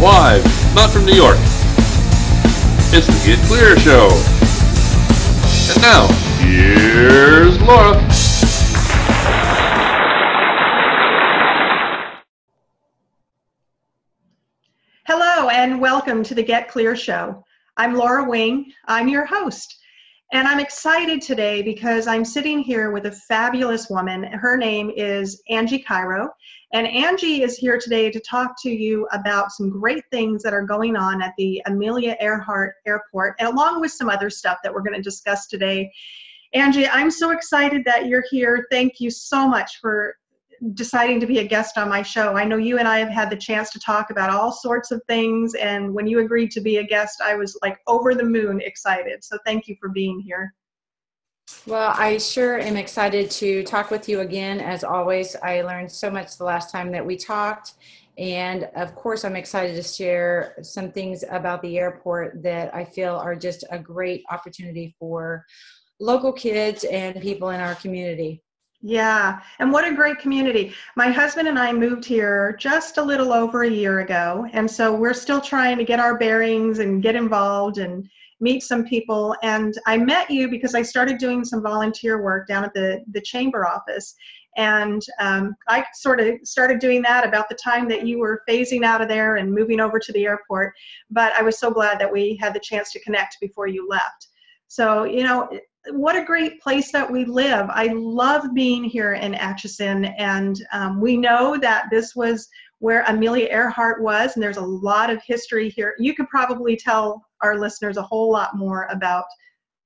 Live, not from New York. It's the Get Clear Show. And now, here's Laura. Hello and welcome to the Get Clear Show. I'm Laura Wing. I'm your host. And I'm excited today because I'm sitting here with a fabulous woman. Her name is Angie Cairo. And Angie is here today to talk to you about some great things that are going on at the Amelia Earhart Airport, and along with some other stuff that we're going to discuss today. Angie, I'm so excited that you're here. Thank you so much for deciding to be a guest on my show. I know you and I have had the chance to talk about all sorts of things, and when you agreed to be a guest, I was like over the moon excited. So thank you for being here. Well, I sure am excited to talk with you again. As always, I learned so much the last time that we talked. And of course, I'm excited to share some things about the airport that I feel are just a great opportunity for local kids and people in our community. Yeah, and what a great community. My husband and I moved here just a little over a year ago, and so we're still trying to get our bearings and get involved and meet some people. And I met you because I started doing some volunteer work down at the chamber office, and I sort of started doing that about the time that you were phasing out of there and moving over to the airport. But I was so glad that we had the chance to connect before you left. So, you know, what a great place that we live. I love being here in Atchison, and we know that this was where Amelia Earhart was, and there's a lot of history here. You could probably tell our listeners a whole lot more about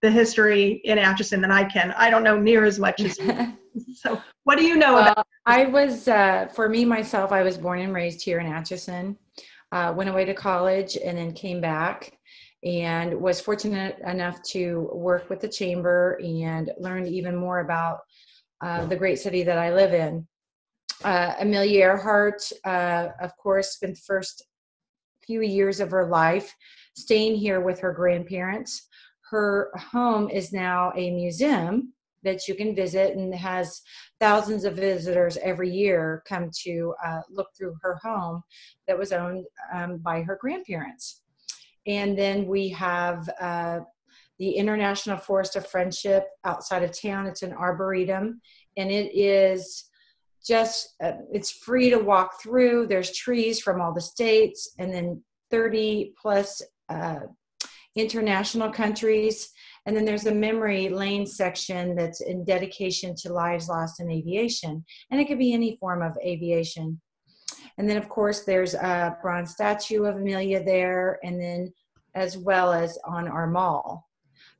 the history in Atchison than I can. I don't know near as much as you. So what do you know about? I was, for me, myself, I was born and raised here in Atchison, went away to college and then came back, and was fortunate enough to work with the chamber and learned even more about the great city that I live in. Amelia Earhart, of course, spent the first few years of her life staying here with her grandparents. Her home is now a museum that you can visit, and has thousands of visitors every year come to look through her home that was owned by her grandparents. And then we have the International Forest of Friendship outside of town. It's an arboretum, and it is just, it's free to walk through. There's trees from all the states, and then 30 plus international countries. And then there's a memory lane section that's in dedication to lives lost in aviation. And it could be any form of aviation. And then, of course, there's a bronze statue of Amelia there, and then as well as on our mall.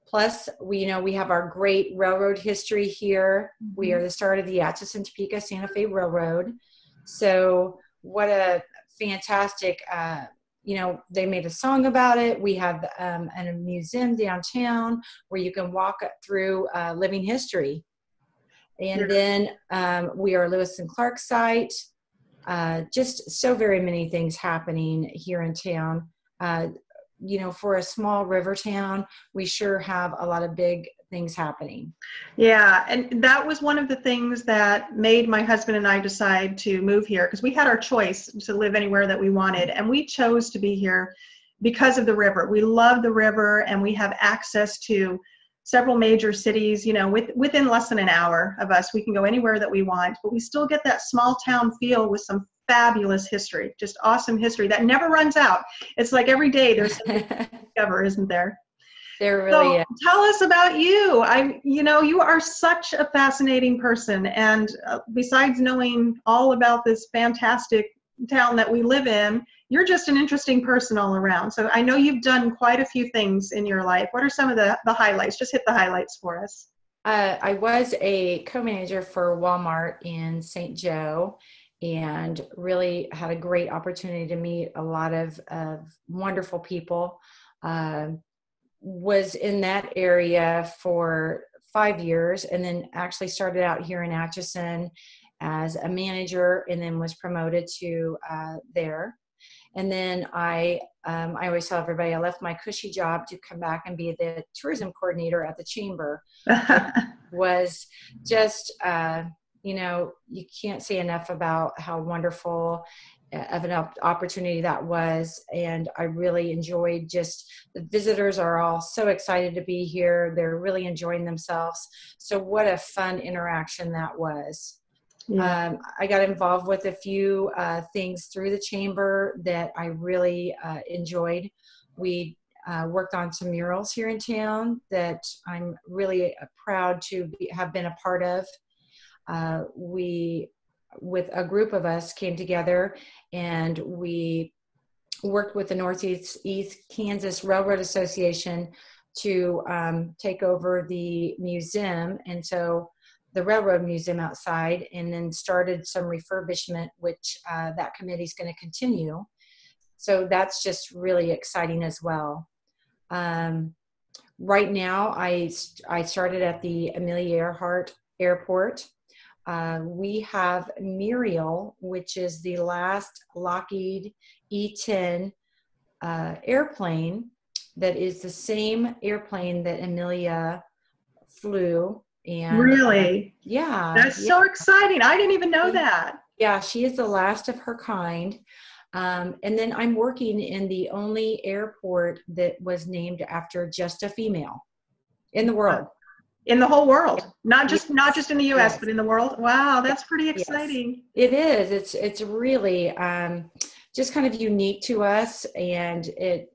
Plus, we have our great railroad history here. We are the start of the Atchison, Topeka, Santa Fe Railroad. So what a fantastic, they made a song about it. We have a museum downtown where you can walk through living history. And then we are Lewis and Clark site. Just so very many things happening here in town. For a small river town, we sure have a lot of big things happening. Yeah, and that was one of the things that made my husband and I decide to move here, because we had our choice to live anywhere that we wanted, and we chose to be here because of the river. We love the river, and we have access to several major cities, within less than an hour of us. We can go anywhere that we want, but we still get that small town feel with some fabulous history, just awesome history that never runs out. It's like every day there's something to discover, isn't there? There really is. Tell us about you. You are such a fascinating person, and besides knowing all about this fantastic town that we live in, you're just an interesting person all around. So I know you've done quite a few things in your life. What are some of the highlights? Just hit the highlights for us. I was a co-manager for Walmart in St. Joe, and really had a great opportunity to meet a lot of wonderful people. Was in that area for 5 years, and then actually started out here in Atchison as a manager, and then was promoted to there. And then I always tell everybody I left my cushy job to come back and be the tourism coordinator at the chamber. It was just you know, you can't say enough about how wonderful of an opportunity that was. And I really enjoyed just the visitors are all so excited to be here. They're really enjoying themselves. So what a fun interaction that was. Yeah. I got involved with a few things through the chamber that I really enjoyed. We worked on some murals here in town that I'm really proud to have been a part of. We, with a group of us, came together and we worked with the Northeast Kansas Railroad Association to take over the museum. And so the Railroad Museum outside, and then started some refurbishment, which that committee is going to continue. So that's just really exciting as well. Right now, I started at the Amelia Earhart Airport. We have Muriel, which is the last Lockheed E-10 airplane that is the same airplane that Amelia flew. And Really? yeah. That's so exciting. I didn't even know that. Yeah, she is the last of her kind. And then I'm working in the only airport that was named after just a female in the world. In the whole world, not just in the U.S., yes. but in the world. Wow, that's pretty exciting. Yes. It is. It's really just kind of unique to us, and it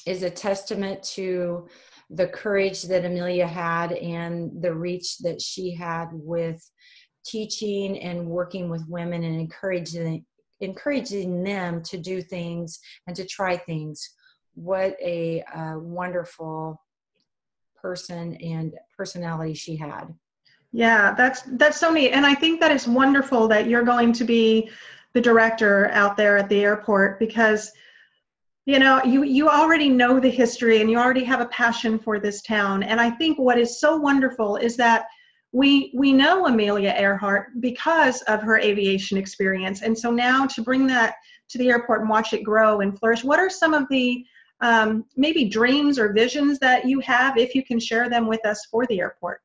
is a testament to the courage that Amelia had and the reach that she had with teaching and working with women and encouraging them to do things and to try things. What a wonderful person and personality she had. Yeah, that's so neat. And I think that it's wonderful that you're going to be the director out there at the airport, because you know, you already know the history and you already have a passion for this town. And I think what is so wonderful is that we know Amelia Earhart because of her aviation experience. And so now to bring that to the airport and watch it grow and flourish, what are some of the maybe dreams or visions that you have, if you can share them with us, for the airport?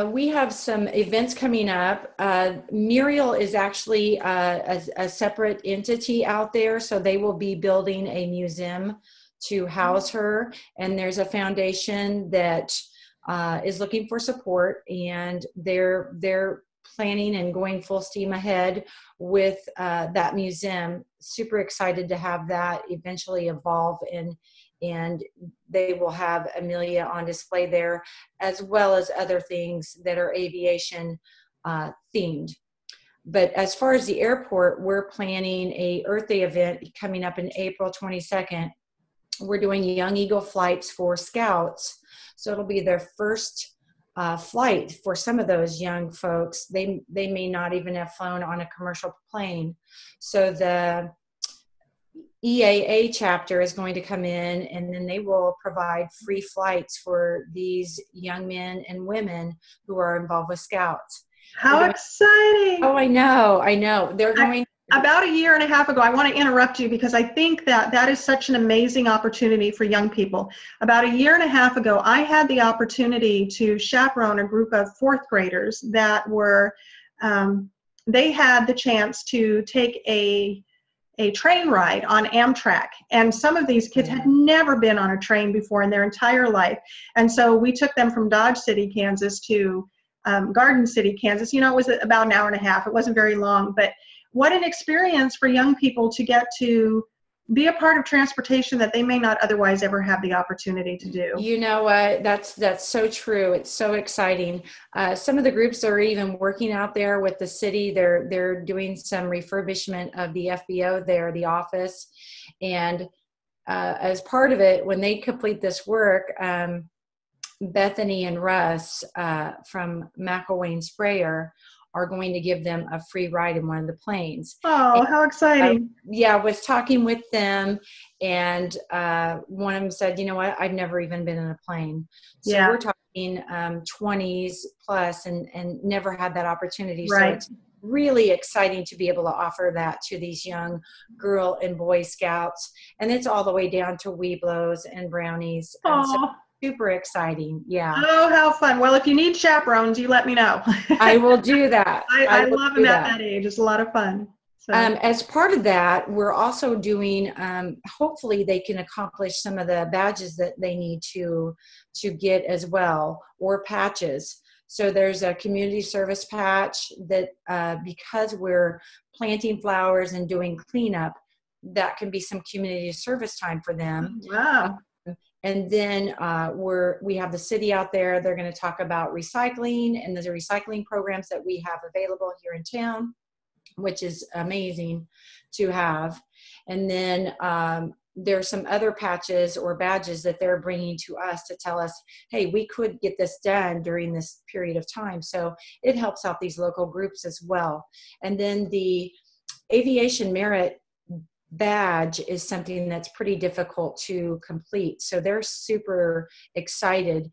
We have some events coming up. Muriel is actually a separate entity out there, so they will be building a museum to house her. And there's a foundation that is looking for support, and they're planning and going full steam ahead with that museum. Super excited to have that eventually evolve, and they will have Amelia on display there, as well as other things that are aviation themed. But as far as the airport, we're planning a Earth Day event coming up in April 22nd. We're doing Young Eagle flights for Scouts. So it'll be their first flight for some of those young folks. They may not even have flown on a commercial plane. So the EAA chapter is going to come in, and then they will provide free flights for these young men and women who are involved with Scouts. How exciting! Oh, I know. They're going. About a year and a half ago, I want to interrupt you because I think that is such an amazing opportunity for young people. About a year and a half ago, I had the opportunity to chaperone a group of fourth graders that were, they had the chance to take a train ride on Amtrak. And some of these kids had never been on a train before in their entire life. And so we took them from Dodge City, Kansas to Garden City, Kansas. You know, it was about an hour and a half. It wasn't very long, but what an experience for young people to get to be a part of transportation that they may not otherwise ever have the opportunity to do. You know what? That's so true. It's so exciting. Some of the groups are even working out there with the city. They're doing some refurbishment of the FBO there, the office. And as part of it, when they complete this work, Bethany and Russ from McElwain Sprayer are going to give them a free ride in one of the planes. Oh, how exciting. I was talking with them, and one of them said, you know what, I've never even been in a plane. So we're talking 20s plus and never had that opportunity. Right. So it's really exciting to be able to offer that to these young Girl and Boy Scouts. And it's all the way down to Weeblos and Brownies. Oh. super exciting. Yeah. Oh, how fun. Well, if you need chaperones, you let me know. I will do that. I will love do them at that. that age. It's a lot of fun. So. As part of that, we're also doing, hopefully they can accomplish some of the badges that they need to get as well, or patches. So there's a community service patch that because we're planting flowers and doing cleanup, that can be some community service time for them. Wow. And then we have the city out there. They're going to talk about recycling and the recycling programs that we have available here in town, which is amazing to have. And then there's some other patches or badges that they're bringing to us to tell us, hey, we could get this done during this period of time. So it helps out these local groups as well. And then the aviation merit badge is something that's pretty difficult to complete. So they're super excited.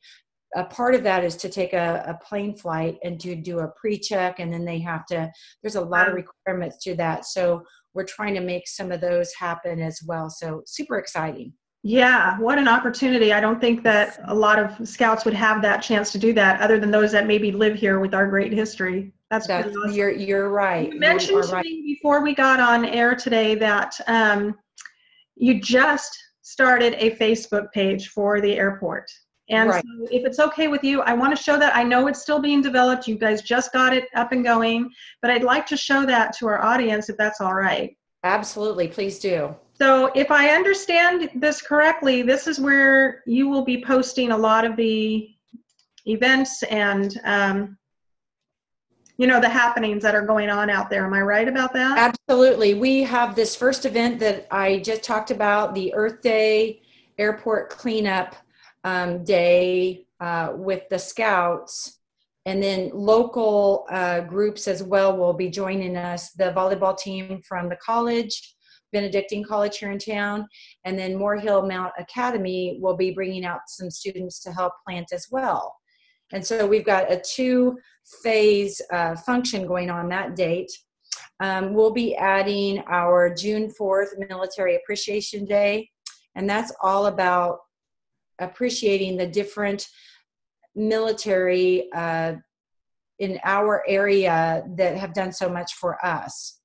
A part of that is to take a plane flight and to do a pre-check, and then they have to, there's a lot of requirements to that. So we're trying to make some of those happen as well. So super exciting. Yeah, what an opportunity. I don't think that a lot of scouts would have that chance to do that, other than those that maybe live here with our great history. That's pretty awesome. You're right. You mentioned to me before we got on air today that you just started a Facebook page for the airport. And so if it's okay with you, I want to show that. I know it's still being developed. You guys just got it up and going, but I'd like to show that to our audience if that's all right. Absolutely. Please do. So if I understand this correctly, this is where you will be posting a lot of the events and the happenings that are going on out there. Am I right about that? Absolutely. We have this first event that I just talked about, the Earth Day Airport Cleanup Day with the Scouts. And then local groups as well will be joining us. The volleyball team from the college, Benedictine College here in town, and then Moorhill Mount Academy will be bringing out some students to help plant as well. And so we've got a 2-phase function going on that date. We'll be adding our June 4th Military Appreciation Day, and that's all about appreciating the different military in our area that have done so much for us.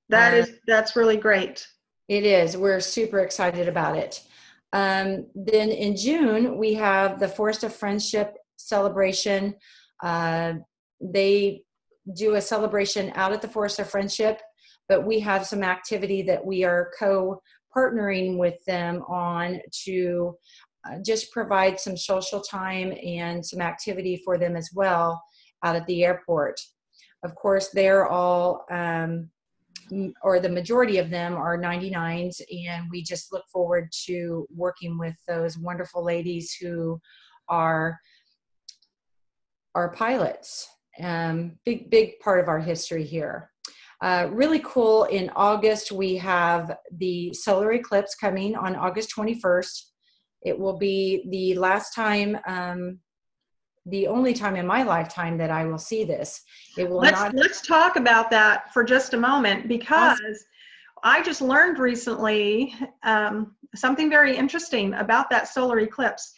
That's really great. It is. We're super excited about it. Then in June, we have the Forest of Friendship celebration. They do a celebration out at the Forest of Friendship, but we have some activity that we are co-partnering with them on to just provide some social time and some activity for them as well out at the airport. Of course, they're all, or the majority of them are 99s, and we just look forward to working with those wonderful ladies who are our pilots. Big part of our history here. Really cool, in August, we have the solar eclipse coming on August 21st. It will be the last time, the only time in my lifetime that I will see this. It will Let's talk about that for just a moment, because I just learned recently something very interesting about that solar eclipse.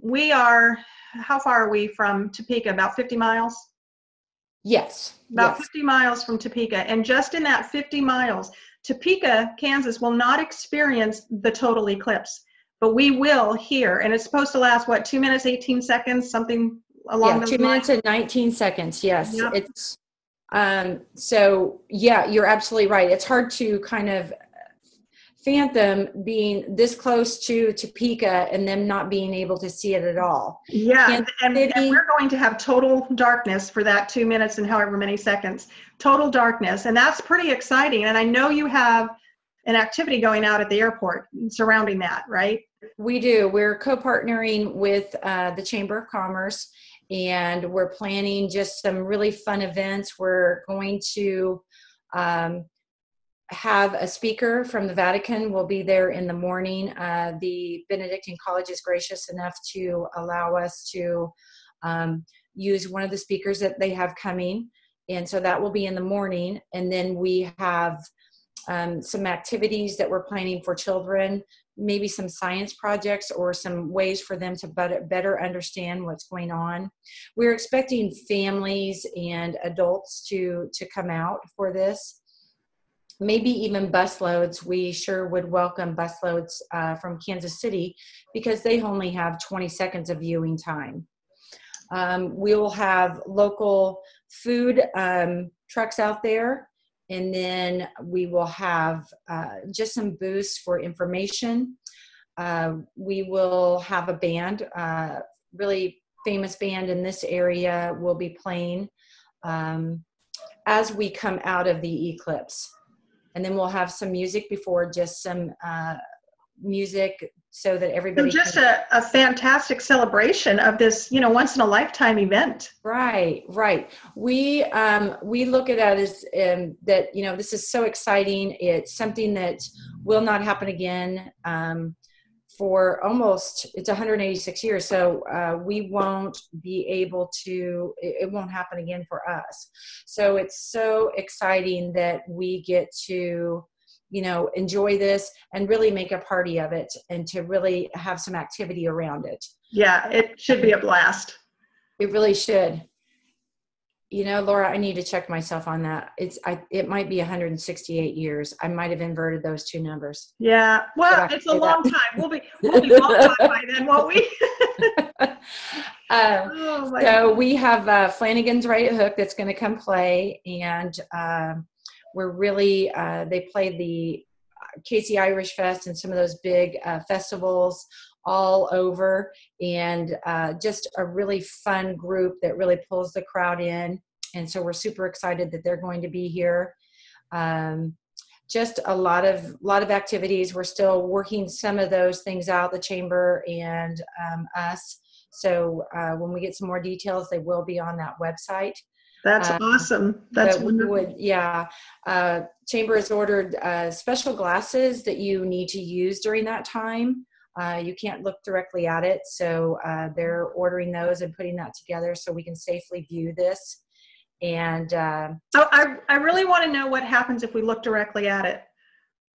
How far are we from Topeka? About 50 miles? Yes. About 50 miles from Topeka. And just in that 50 miles, Topeka, Kansas will not experience the total eclipse, but we will here. And it's supposed to last, 2 minutes, 18 seconds, something along those 2 minutes lines? and 19 seconds. Yes. Yep. It's, so yeah, you're absolutely right. It's hard to kind of fathom being this close to Topeka and them not being able to see it at all. Yeah, and we're going to have total darkness for that 2 minutes and however many seconds. Total darkness, and that's pretty exciting. And I know you have an activity going out at the airport surrounding that, right? We do. We're co-partnering with the Chamber of Commerce, and we're planning just some really fun events. We're going to have a speaker from the Vatican will be there in the morning. The Benedictine College is gracious enough to allow us to use one of the speakers that they have coming. And so that will be in the morning. And then we have some activities that we're planning for children maybe some science projects or some ways for them to better understand what's going on. We're expecting families and adults to come out for this. Maybe even busloads. We sure would welcome busloads from Kansas City because they only have 20 seconds of viewing time. We will have local food trucks out there, and then we will have just some booths for information. We will have a band, really famous band in this area will be playing as we come out of the eclipse. And then we'll have some music before, just some music so that everybody so just a fantastic celebration of this, once in a lifetime event. Right. We look at that as that, this is so exciting. It's something that will not happen again for it's 186 years. So we won't be able to, it won't happen again for us. So it's so exciting that we get to, enjoy this and really make a party of it and to really have some activity around it. Yeah, it should be a blast. It really should. Laura, I need to check myself on that. It might be 168 years. I might have inverted those two numbers. Yeah. Well, it's a long time. We'll be long by then, won't we? So we have Flanagan's Right Hook that's going to come play, and we're really they play the Casey Irish Fest and some of those big festivals all over, and just a really fun group that really pulls the crowd in. And so we're super excited that they're going to be here. Just a lot of activities. We're still working some of those things out, the chamber and us. So when we get some more details, they will be on that website. That's awesome. That's wonderful. Chamber has ordered special glasses that you need to use during that time. You can't look directly at it, so they're ordering those and putting that together so we can safely view this. And I really want to know what happens if we look directly at it.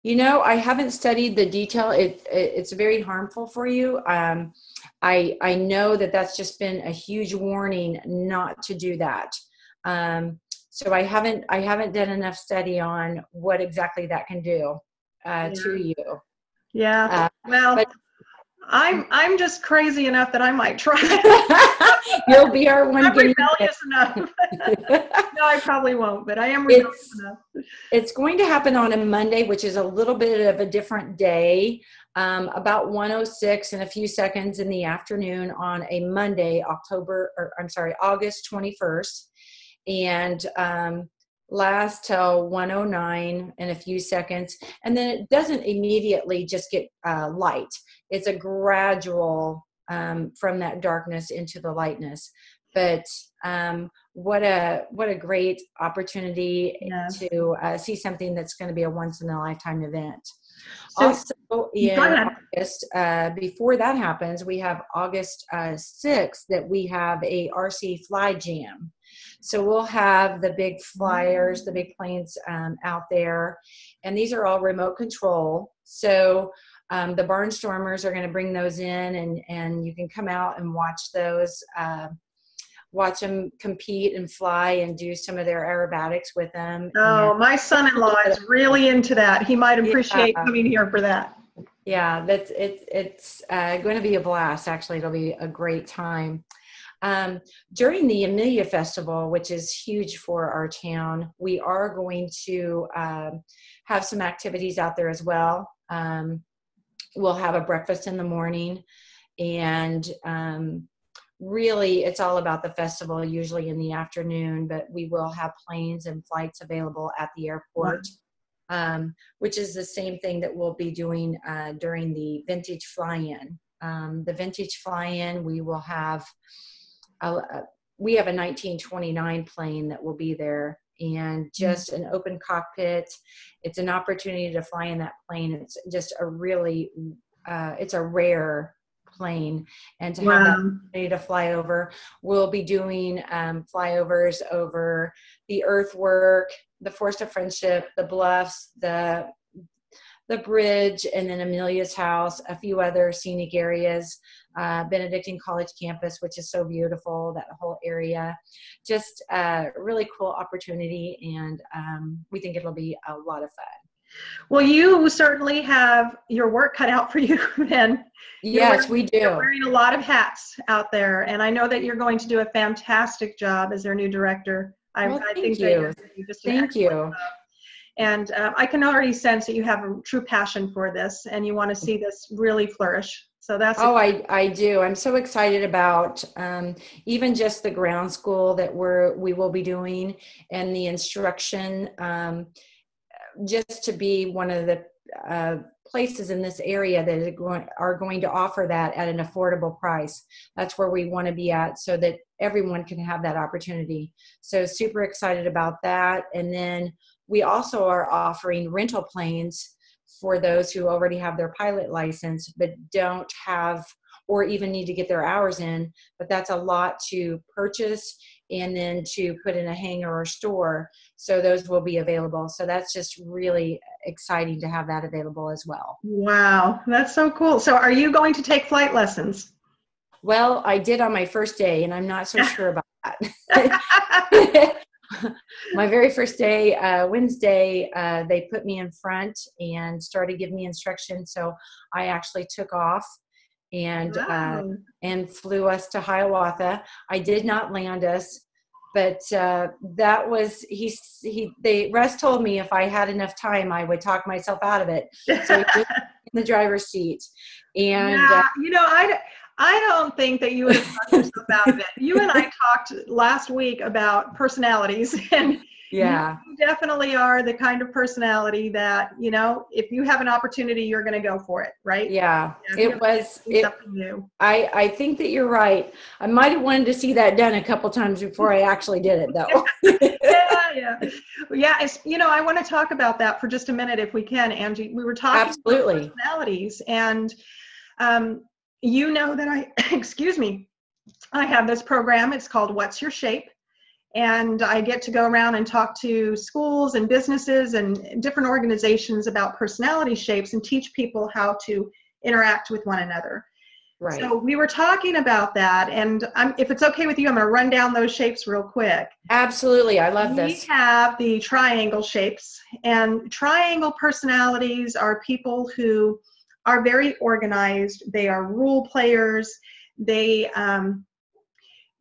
I haven't studied the detail. It's very harmful for you. I know that's just been a huge warning not to do that. So I haven't done enough study on what exactly that can do to you. Yeah. But I'm just crazy enough that I might try. You'll be our one. I'm rebellious enough. No, I probably won't, but I am rebellious enough. It's going to happen on a Monday, which is a little bit of a different day. About 1:06 and a few seconds in the afternoon on a Monday, August 21st. And last till 1:09 and a few seconds, and then it doesn't immediately just get light. It's a gradual from that darkness into the lightness. But what a great opportunity to see something that's going to be a once in a lifetime event. So, also in August, before that happens, we have August 6th that we have a RC Fly Jam. So we'll have the big flyers, the big planes out there, and these are all remote control. So the barnstormers are going to bring those in, and you can come out and watch those, watch them compete and fly and do some of their aerobatics with them. Oh, my son-in-law is really into that. He might appreciate coming here for that. Yeah, it's going to be a blast. Actually, it'll be a great time. During the Amelia Festival, which is huge for our town, we are going to have some activities out there as well. We'll have a breakfast in the morning, and really it's all about the festival, usually in the afternoon, but we will have planes and flights available at the airport, which is the same thing that we'll be doing during the Vintage Fly-In. The Vintage Fly-In, we will have we have a 1929 plane that will be there, and just an open cockpit. It's an opportunity to fly in that plane. It's just a really, it's a rare plane, and to have that opportunity to fly over. We'll be doing flyovers over the earthwork, the Forest of Friendship, the bluffs, the the bridge, and then Amelia's house, a few other scenic areas, Benedictine College campus, which is so beautiful, that whole area. Just a really cool opportunity, and we think it'll be a lot of fun. Well, you certainly have your work cut out for you, then. Yes, we do. You're wearing a lot of hats out there, and I know that you're going to do a fantastic job as their new director. Well, I thank think you. that you're doing just an Thank excellent you. job. And I can already sense that you have a true passion for this, and you want to see this really flourish. So that's I do. I'm so excited about even just the ground school that we will be doing, and the instruction, just to be one of the places in this area that are going to offer that at an affordable price. That's where we want to be at, so that everyone can have that opportunity. So super excited about that. And then we also are offering rental planes for those who already have their pilot license but don't have, or even need to get their hours in, but that's a lot to purchase and then to put in a hangar or store. So those will be available. So that's just really exciting to have that available as well. Wow, that's so cool. So are you going to take flight lessons? Well, I did on my first day, and I'm not so sure about that. My very first day, Wednesday, they put me in front and started giving me instructions. So I actually took off and Wow. And flew us to Hiawatha. I did not land us, but that was Russ told me if I had enough time, I would talk myself out of it. So he was in the driver's seat, and yeah, I don't think that you would have talked yourself out of it. You and I talked last week about personalities, and yeah, you definitely are the kind of personality that, if you have an opportunity, you're going to go for it, right? yeah, Something new. I think that you're right. I might have wanted to see that done a couple times before I actually did it, though. Yeah. I want to talk about that for just a minute, if we can, Angie. We were talking Absolutely. about personalities, and that excuse me, I have this program. It's called What's Your Shape? And I get to go around and talk to schools and businesses and different organizations about personality shapes and teach people how to interact with one another. Right. So we were talking about that, and if it's okay with you, I'm going to run down those shapes real quick. Absolutely. I love this. We have the triangle shapes, and triangle personalities are people who are very organized. They are rule players. They,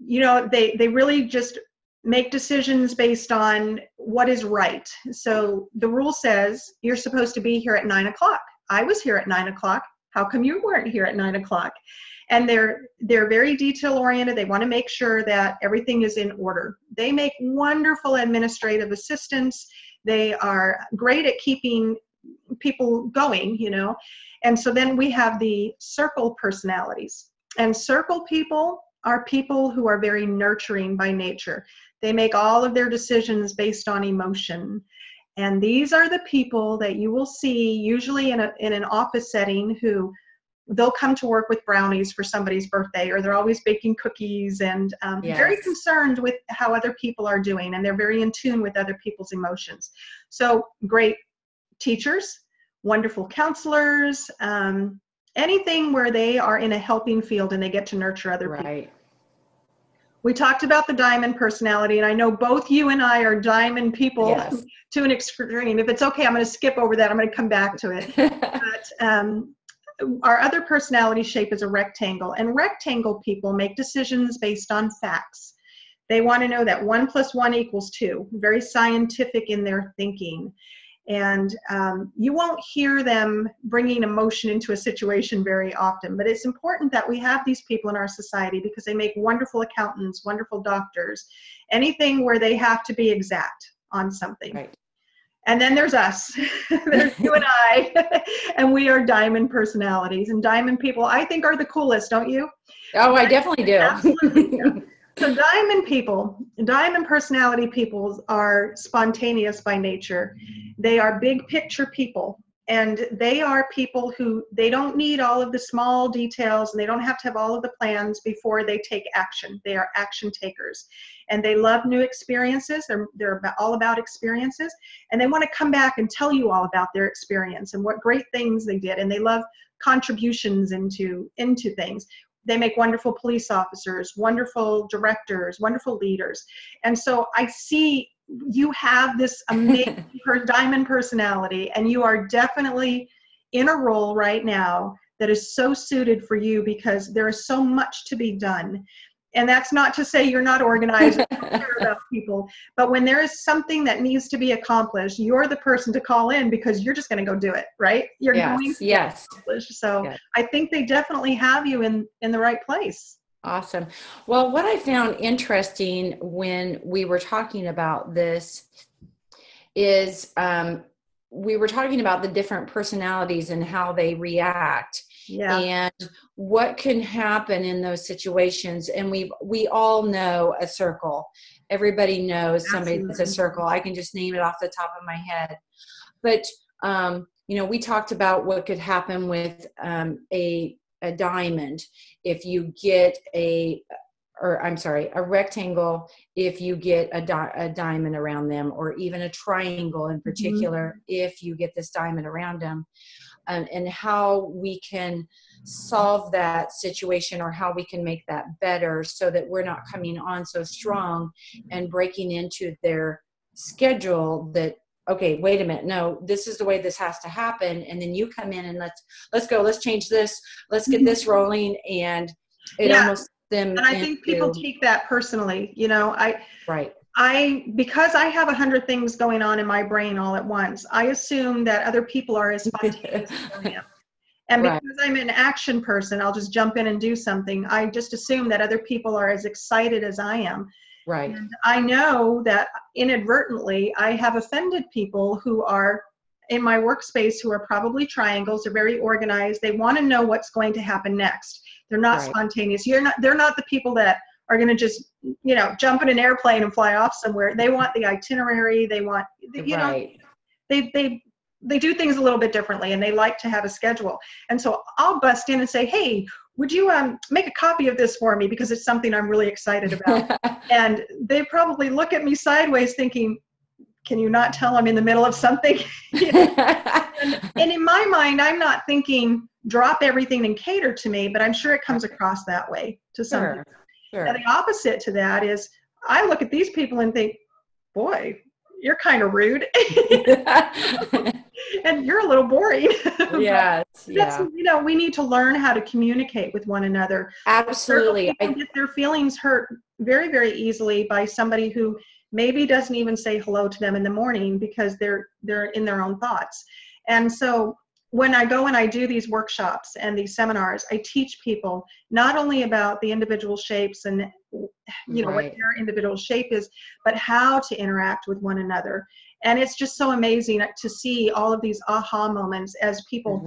they really just make decisions based on what is right. So the rule says you're supposed to be here at 9 o'clock. I was here at 9 o'clock. How come you weren't here at 9 o'clock? And they're very detail oriented. They want to make sure that everything is in order. They make wonderful administrative assistants. They are great at keeping people going, And so then we have the circle personalities. And circle people are people who are very nurturing by nature. They make all of their decisions based on emotion. And these are the people that you will see usually in an office setting, who they'll come to work with brownies for somebody's birthday, or they're always baking cookies, and very concerned with how other people are doing, and they're very in tune with other people's emotions. So great teachers, wonderful counselors, anything where they are in a helping field and they get to nurture other people. We talked about the diamond personality, and I know both you and I are diamond people to an extreme. If it's okay, I'm going to skip over that. I'm going to come back to it. But our other personality shape is a rectangle, and rectangle people make decisions based on facts. They want to know that 1 + 1 = 2, very scientific in their thinking. And you won't hear them bringing emotion into a situation very often, but it's important that we have these people in our society because they make wonderful accountants, wonderful doctors, anything where they have to be exact on something. Right. And then there's us. There's you and I, and we are diamond personalities. And diamond people, I think, are the coolest, don't you? Oh, I definitely do. Absolutely. Yeah. So diamond personality people are spontaneous by nature. They are big picture people, and they are people who, they don't need all of the small details, and they don't have to have all of the plans before they take action. They are action takers. and they love new experiences. They're all about experiences, and they want to come back and tell you all about their experience and what great things they did. And they love contributions into things. They make wonderful police officers, wonderful directors, wonderful leaders. And so I see you have this amazing diamond personality, and you are definitely in a role right now that is so suited for you, because there is so much to be done. And that's not to say you're not organized or don't care about people, but when there is something that needs to be accomplished, you're the person to call in, because you're just going to go do it, right? You're going to accomplish. So I think they definitely have you in the right place. Awesome. Well, what I found interesting when we were talking about this is we were talking about the different personalities and how they react. Yeah. And what can happen in those situations. And we all know a circle. Everybody knows somebody that's a circle. I can just name it off the top of my head. But, we talked about what could happen with a diamond if you get a rectangle if you get a diamond around them, or even a triangle in particular if you get this diamond around them. And how we can solve that situation, or how we can make that better, so that we're not coming on so strong and breaking into their schedule that, okay, wait a minute, no, this is the way this has to happen. And then you come in and let's go, let's change this, let's get this rolling. And it almost them. And I think people take that personally, Right. Because I have 100 things going on in my brain all at once, I assume that other people are as spontaneous as I am. And because I'm an action person, I'll just jump in and do something. I just assume that other people are as excited as I am. Right. And I know that inadvertently I have offended people who are in my workspace, who are probably triangles. They're very organized. They want to know what's going to happen next. They're not spontaneous. They're not the people that are going to just, jump in an airplane and fly off somewhere. They want the itinerary. They want, they do things a little bit differently, and they like to have a schedule. And so I'll bust in and say, hey, would you make a copy of this for me, because it's something I'm really excited about. And they probably look at me sideways thinking, can you not tell I'm in the middle of something? And in my mind, I'm not thinking drop everything and cater to me, but I'm sure it comes across that way to some people. Sure. And the opposite to that is I look at these people and think, boy, you're kind of rude. And you're a little boring. Yes. We need to learn how to communicate with one another. Absolutely. People get their feelings hurt very, very easily by somebody who maybe doesn't even say hello to them in the morning, because they're in their own thoughts. And so when I go and I do these workshops and these seminars, I teach people not only about the individual shapes and what their individual shape is, but how to interact with one another. And it's just so amazing to see all of these aha moments as people,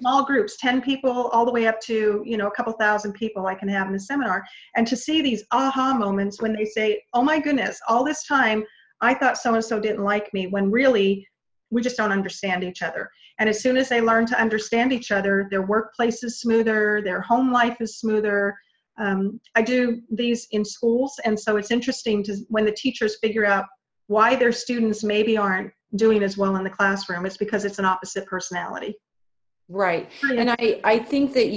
small groups, 10 people, all the way up to, a couple thousand people I can have in a seminar. And to see these aha moments when they say, oh my goodness, all this time I thought so-and-so didn't like me, when really we just don't understand each other. And as soon as they learn to understand each other, their workplace is smoother, their home life is smoother. I do these in schools, and so it's interesting when the teachers figure out why their students maybe aren't doing as well in the classroom. It's because it's an opposite personality. Right. And I think that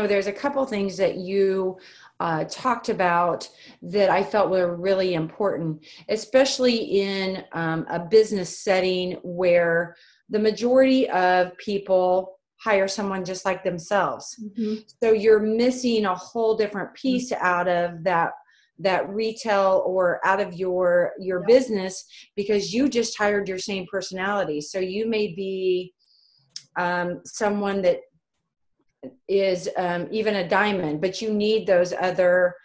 there's a couple things that you talked about that I felt were really important, especially in a business setting where the majority of people hire someone just like themselves. Mm-hmm. So you're missing a whole different piece out of that retail or out of your business, because you just hired your same personality. So you may be someone that is even a diamond, but you need those other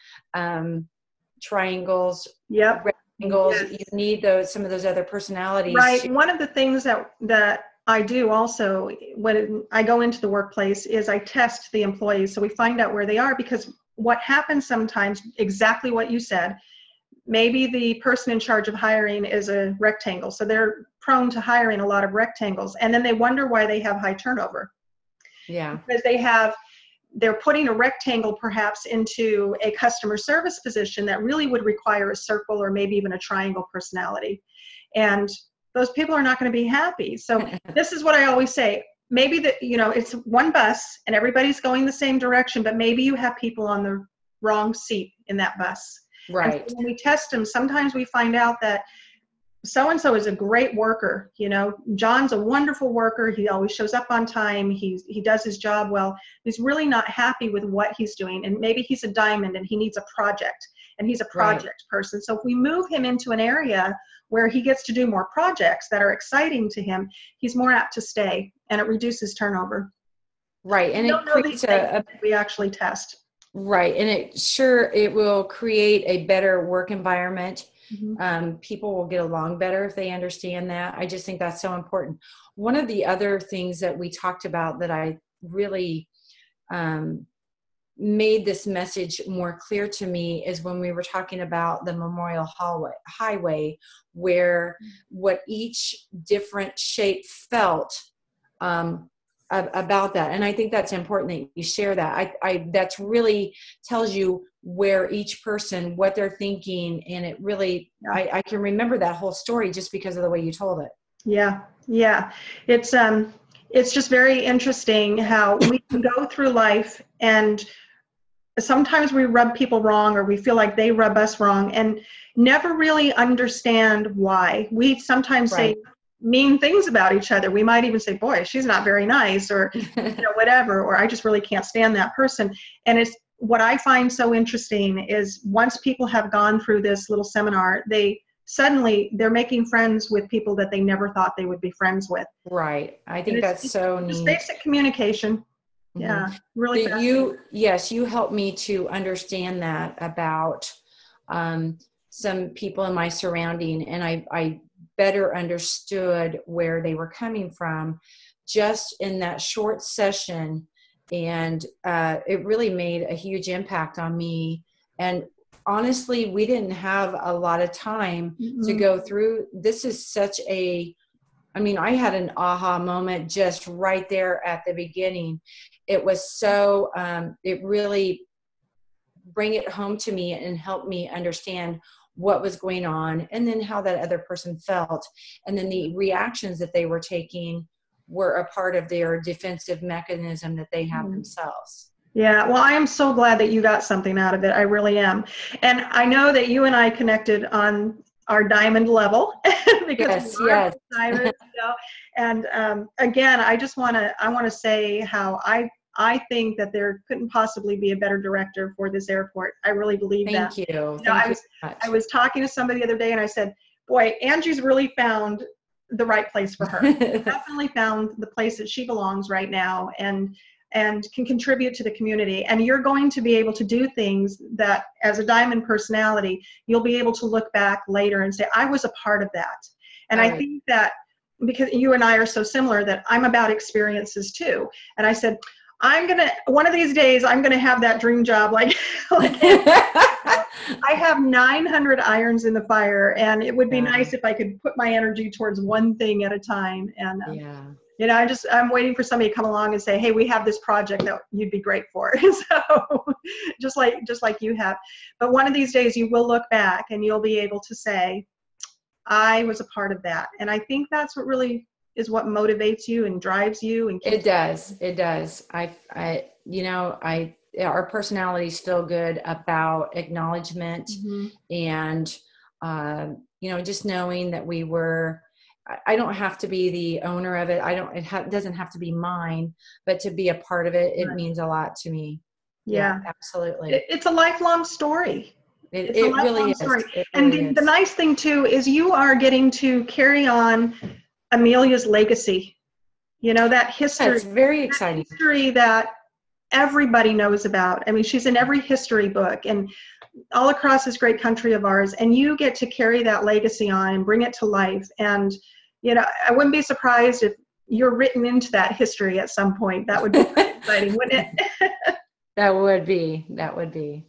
triangles, rectangles. Yes. You need some of those other personalities. Right. One of the things that I do also when I go into the workplace is I test the employees, so we find out where they are, because what happens sometimes, exactly what you said, maybe the person in charge of hiring is a rectangle, so they're prone to hiring a lot of rectangles, and then they wonder why they have high turnover. Yeah. Because they have they're putting a rectangle perhaps into a customer service position that really would require a circle or maybe even a triangle personality. And those people are not going to be happy. So this is what I always say. Maybe that, you know, it's one bus and everybody's going the same direction, but maybe you have people on the wrong seat in that bus. Right. And so when we test them, sometimes we find out that so-and-so is a great worker. You know, John's a wonderful worker. He always shows up on time. He does his job well. He's really not happy with what he's doing. And maybe he's a diamond and he needs a project and he's a project person. So if we move him into an area where he gets to do more projects that are exciting to him, he's more apt to stay and it reduces turnover. Right. And it creates we actually test. Right. And it will create a better work environment. Mm-hmm. People will get along better if they understand that. I just think that's so important. One of the other things that we talked about that I really made this message more clear to me is when we were talking about the Memorial Highway, where what each different shape felt about that. And I think that's important that you share that. That's really tells you where each person, what they're thinking. And it really, I can remember that whole story just because of the way you told it. Yeah. Yeah. It's just very interesting how we can go through life and sometimes we rub people wrong or we feel like they rub us wrong and never really understand why. We sometimes say mean things about each other. We might even say, boy, she's not very nice, or you know, whatever, or I just really can't stand that person. And it's what I find so interesting is once people have gone through this little seminar, they're making friends with people that they never thought they would be friends with. Right. I think that's so neat. Just basic communication. Mm-hmm. Yeah. Really. You helped me to understand that about some people in my surrounding, and I better understood where they were coming from just in that short session. And it really made a huge impact on me. And honestly, we didn't have a lot of time to go through. This is I had an aha moment just right there at the beginning. It was so, it really bring it home to me and help me understand what was going on, and then how that other person felt, and then the reactions that they were taking were a part of their defensive mechanism that they have themselves. Yeah, well, I am so glad that you got something out of it. I really am. And I know that you and I connected on our diamond level because yes. Diamonds, you know? And again, I want to say how I think that there couldn't possibly be a better director for this airport. I really believe that. Thank you. I was talking to somebody the other day and I said, boy, Angie's really found the right place for her. Definitely found the place that she belongs right now and can contribute to the community. And you're going to be able to do things that as a diamond personality, you'll be able to look back later and say, I was a part of that. And I think that because you and I are so similar that I'm about experiences too. And I said, one of these days, I'm going to have that dream job. Like I have 900 irons in the fire, and it would be nice if I could put my energy towards one thing at a time. And, you know, I'm waiting for somebody to come along and say, hey, we have this project that you'd be great for. So just like you have. But one of these days you will look back and you'll be able to say, I was a part of that. And I think that's what really is what motivates you and drives you. And it does. Our personalities feel good about acknowledgement and, just knowing that I don't have to be the owner of it. It doesn't have to be mine, but to be a part of it, it means a lot to me. Yeah, absolutely. It's a lifelong story. It really is. And the nice thing too, is you are getting to carry on Amelia's legacy. You know, that history. It's very exciting. History that everybody knows about. I mean, she's in every history book and all across this great country of ours. And you get to carry that legacy on and bring it to life. And, you know, I wouldn't be surprised if you're written into that history at some point. That would be pretty exciting, wouldn't it? That would be.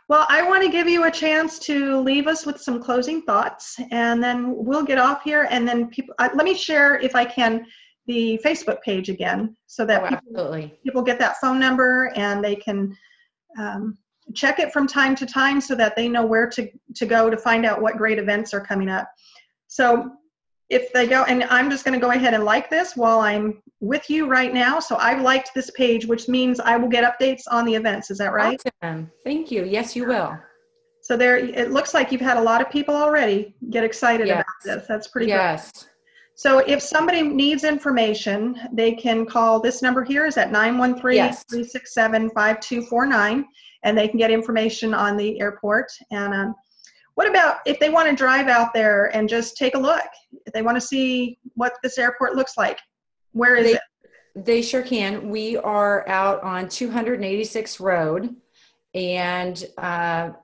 Well, I want to give you a chance to leave us with some closing thoughts, and then we'll get off here. And then let me share, if I can, the Facebook page again so Oh, that absolutely. people get that phone number and they can check it from time to time so that they know where to go to find out what great events are coming up. So if they go, and I'm just going to go ahead and like this while I'm with you right now. So I've liked this page, which means I will get updates on the events. Is that right? Awesome. Thank you. Yes, you will. So there, it looks like you've had a lot of people already get excited Yes. about this. That's pretty good. Yes. So if somebody needs information, they can call this number here is at 913-367-5249, and they can get information on the airport. And what about if they want to drive out there and just take a look? If they want to see what this airport looks like, where is it? They sure can. We are out on 286 Road, and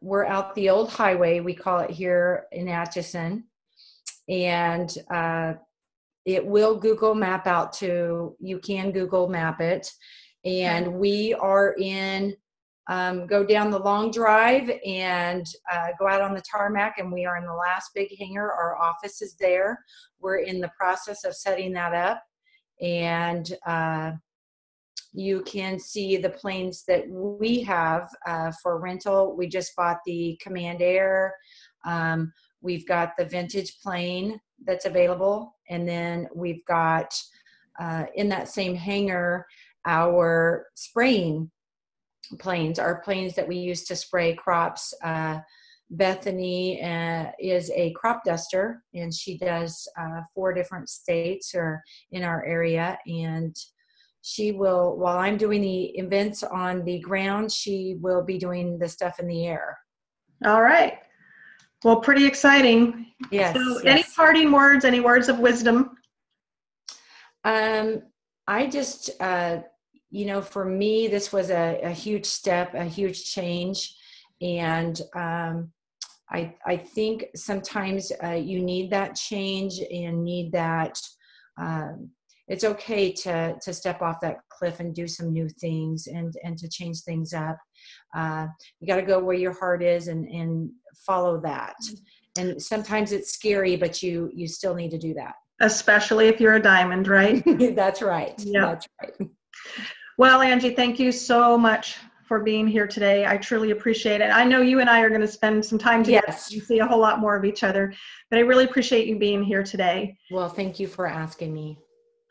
we're out the old highway, we call it here in Atchison. And it will Google map out to, you can Google map it. And we are in, go down the long drive and go out on the tarmac, and we are in the last big hangar. Our office is there. We're in the process of setting that up. And you can see the planes that we have for rental. We just bought the Command Air. We've got the vintage plane that's available. And then we've got in that same hangar, our spraying planes, our planes that we use to spray crops. Bethany is a crop duster, and she does 4 different states or in our area. And she will, while I'm doing the events on the ground, she will be doing the stuff in the air. All right. Well, pretty exciting. Yes. So yes. Any parting words, any words of wisdom? I just, you know, for me, this was a huge step, a huge change. And I think sometimes you need that change and need that, it's okay to step off that cliff and do some new things and to change things up. You got to go where your heart is and follow that. And sometimes it's scary, but you still need to do that. Especially if you're a diamond, right? That's right. Yeah. That's right. Well, Angie, thank you so much for being here today. I truly appreciate it. I know you and I are going to spend some time together Yes. and see a whole lot more of each other, but I really appreciate you being here today. Well, thank you for asking me.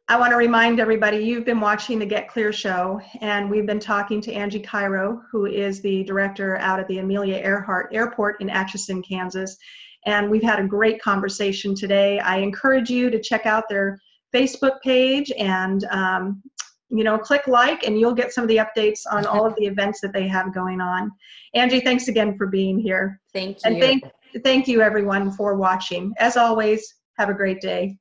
I want to remind everybody, you've been watching the Get Clear show, and we've been talking to Angie Cairo, who is the director out at the Amelia Earhart Airport in Atchison, Kansas. And we've had a great conversation today. I encourage you to check out their Facebook page and you know, click like, and you'll get some of the updates on all of the events that they have going on. Angie, thanks again for being here. Thank you. And thank you everyone for watching. As always, have a great day.